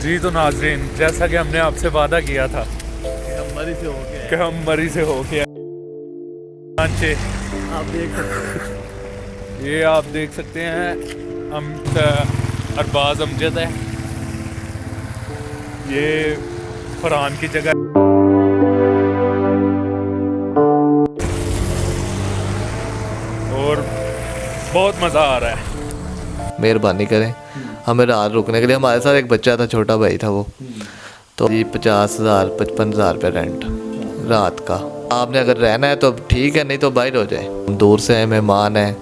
जी तो नाज़रीन, जैसा कि हमने आपसे वादा किया था हम मरी से हो गए कि हम मरी से हो गया। आप देख सकते हैं। ये आप देख सकते हैं, हम अरबाज अमजद है, ये फरहान की जगह और बहुत मज़ा आ रहा है। मेहरबानी करें हमें रात रुकने के लिए। हमारे साथ एक बच्चा था, छोटा भाई था वो, तो जी 50,000 55,000 रुपये रेंट रात का। आपने अगर रहना है तो ठीक है, नहीं तो बाहर हो जाए। दूर से हैं, मेहमान हैं,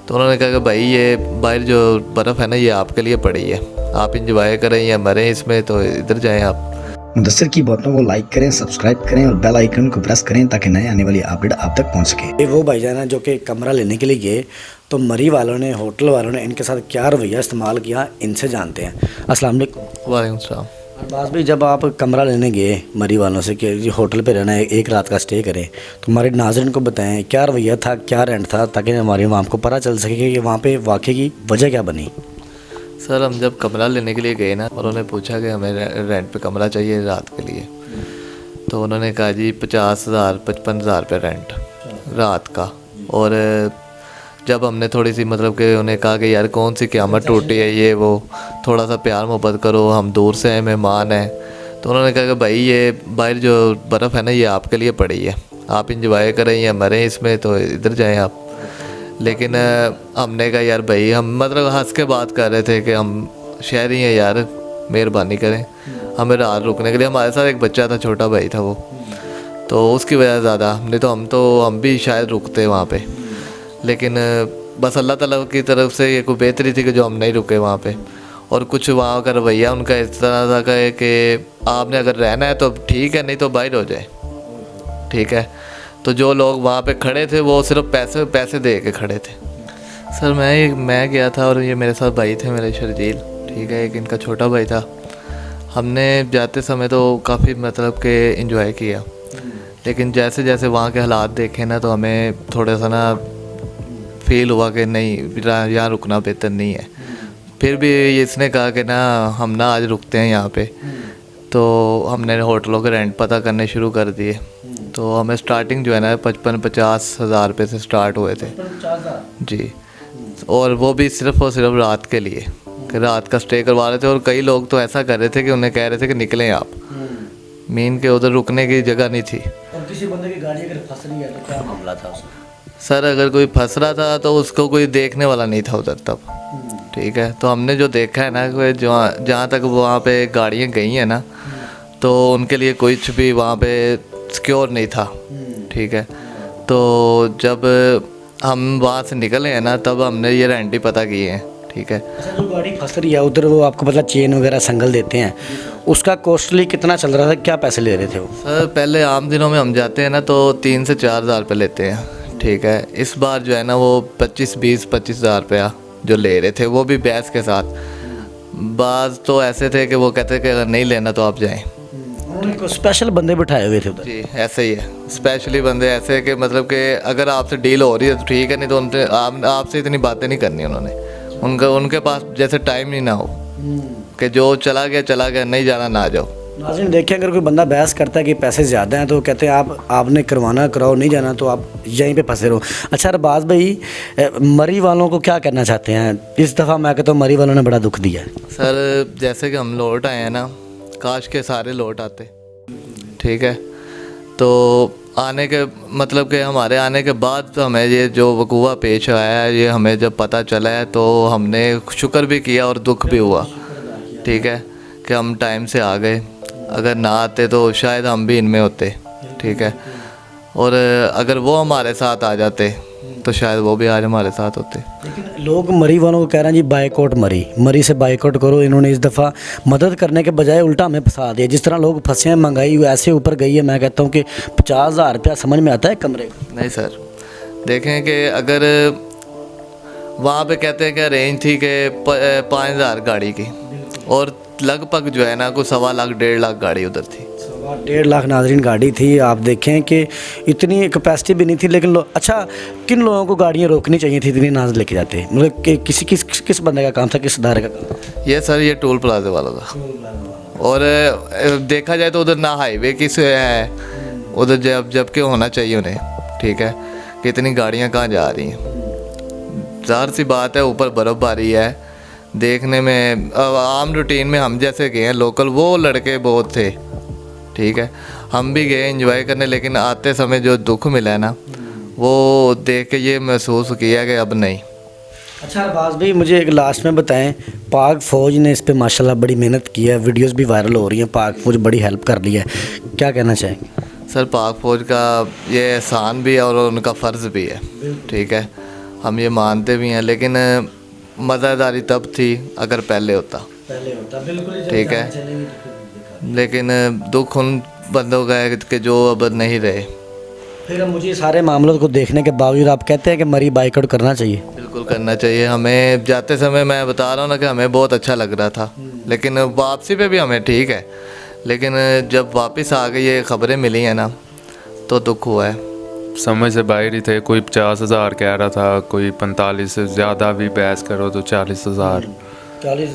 तो उन्होंने कहा कि भाई ये बाहर जो बर्फ़ है ना, ये आपके लिए पड़ी है, आप इंजॉय करें या मरें इसमें, तो इधर जाएं आप। मुदस्सिर की बातों को लाइक करें, सब्सक्राइब करें और बेल आइकन को प्रेस करें ताकि नए आने वाली अपडेट आप तक पहुंच सके। ये वो भाईजान है जो कि कमरा लेने के लिए गए, तो मरी वालों ने, होटल वालों ने इनके साथ क्या रवैया इस्तेमाल किया, इनसे जानते हैं। अस्सलाम वालेकुम। वालेकुम सलाम। अरबाज भाई, जब आप कमरा लेने गए मरी वालों से कि जी होटल पे रहना है, एक रात का स्टे करें, तो हमारे नाज़रीन को बताएं क्या रवैया था, क्या रेंट था, ताकि हमारे वहाँ को पता चल सके कि वहाँ पे वाकई की वजह क्या बनी। सर हम जब कमरा लेने के लिए गए ना, उन्होंने पूछा कि हमें रेंट पे कमरा चाहिए रात के लिए, तो उन्होंने कहा जी 50,000 55,000 रुपये रेंट रात का। और जब हमने थोड़ी सी मतलब कि उन्हें कहा कि यार कौन सी क़यामत टूटी है, ये वो, थोड़ा सा प्यार मोहब्बत करो, हम दूर से हैं, मेहमान हैं, तो उन्होंने कहा कि भाई ये बाहर जो बर्फ़ है ना, ये आपके लिए पड़ी है, आप इंजॉय करें या मरें इसमें, तो इधर जाएं आप। लेकिन हमने कहा यार भाई, हम मतलब हंस के बात कर रहे थे कि हम शहरी हैं यार, मेहरबानी करें हमें रात रुकने के लिए। हमारे साथ एक बच्चा था, छोटा भाई था वो, तो उसकी वजह ज़्यादा, नहीं तो हम भी शायद रुकते वहाँ पे। लेकिन बस अल्लाह ताला की तरफ से ये कोई बेहतरी थी कि जो हम नहीं रुके वहाँ पे। और कुछ वहाँ का रवैया उनका इस तरह था कि आपने अगर रहना है तो ठीक है, नहीं तो बाहर हो जाए, ठीक है। तो जो लोग वहाँ पे खड़े थे वो सिर्फ पैसे दे के खड़े थे। सर मैं गया था और ये मेरे साथ भाई थे मेरे शर्जील, ठीक है, एक इनका छोटा भाई था। हमने जाते समय तो काफ़ी मतलब कि एंजॉय किया, लेकिन जैसे जैसे वहाँ के हालात देखे ना, तो हमें थोड़ा सा ना फील हुआ कि नहीं, यहाँ रुकना बेहतर नहीं है। फिर भी इसने कहा कि ना हम ना आज रुकते हैं यहाँ पे, तो हमने होटलों के रेंट पता करने शुरू कर दिए। तो हमें स्टार्टिंग जो है ना 55-50 हज़ार रुपये से स्टार्ट हुए थे जी, और वो भी सिर्फ़ और सिर्फ रात के लिए, कि रात का स्टे करवा रहे थे। और कई लोग तो ऐसा कर रहे थे कि उन्हें कह रहे थे कि निकलें आप, मीन के उधर रुकने की जगह नहीं थी। और किसी बंदे की गाड़ी अगर फंस रही है तो क्या मामला था उसमें? सर अगर कोई फंस रहा था तो उसको कोई देखने वाला नहीं था उधर तब, ठीक है। तो हमने जो देखा है ना, कि जहाँ तक वहाँ पे गाड़ियाँ गई हैं ना, तो उनके लिए कुछ भी वहाँ पे सिक्योर नहीं था, ठीक है। तो जब हम वहाँ से निकले हैं ना, तब हमने ये रेंट ही पता किए हैं, ठीक है। अच्छा, जो गाड़ी फंस रही है उधर, वो आपको मतलब चेन वगैरह संगल देते हैं, उसका कॉस्टली कितना चल रहा था, क्या पैसे ले रहे थे वो? सर पहले आम दिनों में हम जाते हैं ना तो 3 से 4 हज़ार रुपये लेते हैं, ठीक है। इस बार जो है ना वो 25 हज़ार रुपया जो ले रहे थे, वो भी बहस के साथ। बाज़ तो ऐसे थे कि वो कहते कि अगर नहीं लेना तो आप जाएं। उनको स्पेशल बंदे बिठाए हुए थे उधर? जी ऐसे ही है, स्पेशली बंदे ऐसे कि मतलब कि अगर आपसे डील हो रही है तो ठीक है, नहीं तो उनसे आपसे इतनी बातें नहीं करनी उन्होंने। उनके पास जैसे टाइम ही ना हो कि जो चला गया, नहीं जाना ना जाओ। नाज़रीन देखिए, अगर कोई बंदा बहस करता है कि पैसे ज़्यादा हैं, तो कहते हैं आपने करवाना कराओ, नहीं जाना तो आप यहीं पे फंसे रहो। अच्छा अरबाज भाई, मरी वालों को क्या करना चाहते हैं? इस दफ़ा मैं कहता हूँ मरी वालों ने बड़ा दुख दिया है। सर जैसे कि हम लौट आए हैं ना, काश के सारे लौट आते, ठीक है। तो आने के मतलब कि हमारे आने के बाद तो हमें ये जो वकूआ पेश आया है, ये हमें जब पता चला है तो हमने शुक्र भी किया और दुख भी हुआ, ठीक है, कि हम टाइम से आ गए। अगर ना आते तो शायद हम भी इनमें होते, ठीक है। और अगर वो हमारे साथ आ जाते तो शायद वो भी आज हमारे साथ होते। लेकिन लोग मरी वालों को कह रहे हैं जी बाइकआउट मरी से बाइकआउट करो। इन्होंने इस दफ़ा मदद करने के बजाय उल्टा हमें फंसा दिया। जिस तरह लोग फंसे हैं, महंगाई ऐसे ऊपर गई है, मैं कहता हूँ कि 50,000 रुपया समझ में आता है कमरे का? नहीं सर, देखें कि अगर वहाँ पे कहते हैं कि रेंज थी कि 5,000 गाड़ी की, और लगभग जो है ना कोई 1.25 लाख 1.5 लाख गाड़ी उधर थी, 1.5 लाख नाजरीन गाड़ी थी। आप देखें कि इतनी कैपेसिटी भी नहीं थी, लेकिन अच्छा किन लोगों को गाड़ियाँ रोकनी चाहिए थी इतनी नाज लेके जाते, मतलब कि किस बंदे का काम था, किस इदारे का काम था? ये सर ये टोल प्लाजा वालों का। और देखा जाए तो उधर ना हाईवे किस है, उधर जबकि होना चाहिए उन्हें, ठीक है, कि इतनी गाड़ियाँ कहाँ जा रही हैं। ज़ाहिर सी बात है ऊपर बर्फ़बारी है, देखने में आम रूटीन में हम जैसे गए हैं लोकल, वो लड़के बहुत थे, ठीक है, हम भी गए एंजॉय करने, लेकिन आते समय जो दुख मिला है ना, वो देख के ये महसूस किया कि अब नहीं। अच्छा अरबाज भाई, मुझे एक लास्ट में बताएं, पाक फ़ौज ने इस पे माशाल्लाह बड़ी मेहनत की है, वीडियोस भी वायरल हो रही हैं, पाक फ़ौज बड़ी हेल्प कर रही है, क्या कहना चाहेंगे? सर पाक फ़ौज का ये एहसान भी है और उनका फ़र्ज़ भी है, ठीक है, हम ये मानते भी हैं, लेकिन मज़ेदारी तब थी अगर पहले होता, बिल्कुल, ठीक है, लेकिन दुख उन बंदों का है कि जो अब नहीं रहे। फिर अब मुझे सारे मामलों को देखने के बावजूद आप कहते हैं कि मरी बाइकआउट करना चाहिए? बिल्कुल करना चाहिए। हमें जाते समय मैं बता रहा हूँ ना कि हमें बहुत अच्छा लग रहा था, लेकिन वापसी पे भी हमें ठीक है, लेकिन जब वापस आ गई ये खबरें मिली हैं ना तो दुख हुआ है। समझ से बाहर ही थे। कोई 50,000 कह रहा था, कोई 45 से ज़्यादा भी बहस करो तो 40,000,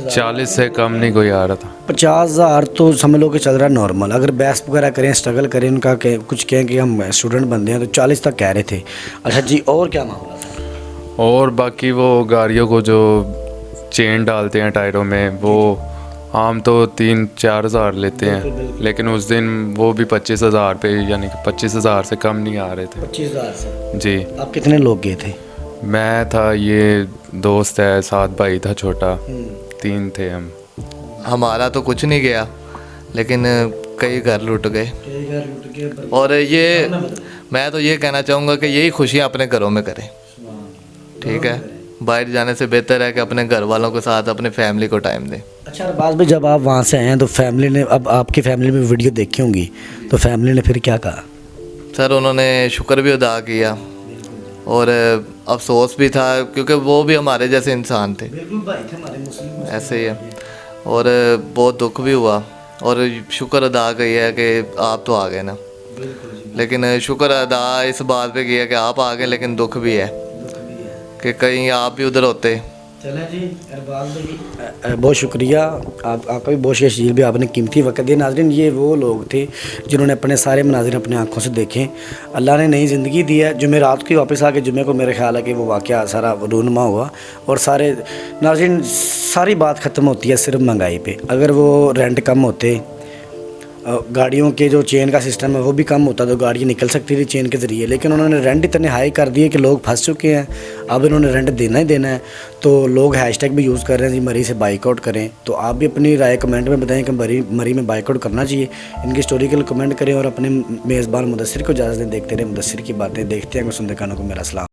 40 से कम नहीं कोई आ रहा था। 50,000 तो समझ लो कि चल रहा है नॉर्मल, अगर बहस वगैरह करें, स्ट्रगल करें, उनका कुछ कहें कि हम स्टूडेंट बंदे हैं तो 40 तक कह रहे थे। अच्छा जी, और क्या मामला था? और बाकी वो गाड़ियों को जो चेन डालते हैं टायरों में, वो आम तो 3-4 हज़ार लेते हैं, लेकिन उस दिन वो भी 25,000 पे, यानी कि 25,000 से कम नहीं आ रहे थे। 25,000 से? जी। आप कितने लोग गए थे? मैं था, ये दोस्त है, साथ भाई था छोटा, 3 थे हम। हमारा तो कुछ नहीं गया, लेकिन कई घर लुट गए। और ये मैं तो ये कहना चाहूँगा कि यही खुशियाँ अपने घरों में करें, ठीक है, बाहर जाने से बेहतर है कि अपने घर वालों के साथ अपने फैमिली को टाइम दें। अच्छा अरबाज भाई, जब आप वहाँ से आए हैं तो फैमिली ने, अब आपकी फैमिली में वीडियो देखी होंगी, तो फैमिली ने फिर क्या कहा? सर उन्होंने शुक्र भी अदा किया और अफसोस भी था, क्योंकि वो भी हमारे जैसे इंसान थे, ऐसे ही है, और बहुत दुख भी हुआ और शुक्र अदा किया है कि आप तो आ गए ना, लेकिन शुक्र अदा इस बात पे किया कि आप आ गए, लेकिन दुख भी है कि कहीं आप भी उधर होते। चलें जी अरबाज भाई, बहुत शुक्रिया आपका भी, बहुत शहीद भी, आपने कीमती वक्त दिया। नाज़रीन, ये वो लोग थे जिन्होंने अपने सारे मनाज़िर अपने आँखों से देखे। अल्लाह ने नई ज़िंदगी दी है। जुमे रात को वापस आके जुमे को मेरे ख्याल है कि वो वाक़या सारा रूनुमा हुआ और सारे नाज़रीन सारी बात ख़त्म होती है सिर्फ महंगाई पे। अगर वो रेंट कम होते, गाड़ियों के जो चेन का सिस्टम है वो भी कम होता तो गाड़ियाँ निकल सकती थी चेन के ज़रिए, लेकिन उन्होंने रेंट इतने हाई कर दिए कि लोग फंस चुके हैं। अब इन्होंने रेंट देना ही देना है, तो लोग हैशटैग भी यूज़ कर रहे हैं जी मरी से बाइकआउट करें। तो आप भी अपनी राय कमेंट में बताएं कि मरी में बाइकआउट करना चाहिए। इनकी स्टोरी के लिए कमेंट करें और अपने मेज़बान मुदस्सिर को इजाज़त दें। देखते रहे मुदस्सिर की बातें, देखते हैं सुनते कानों को मेरा सलाम।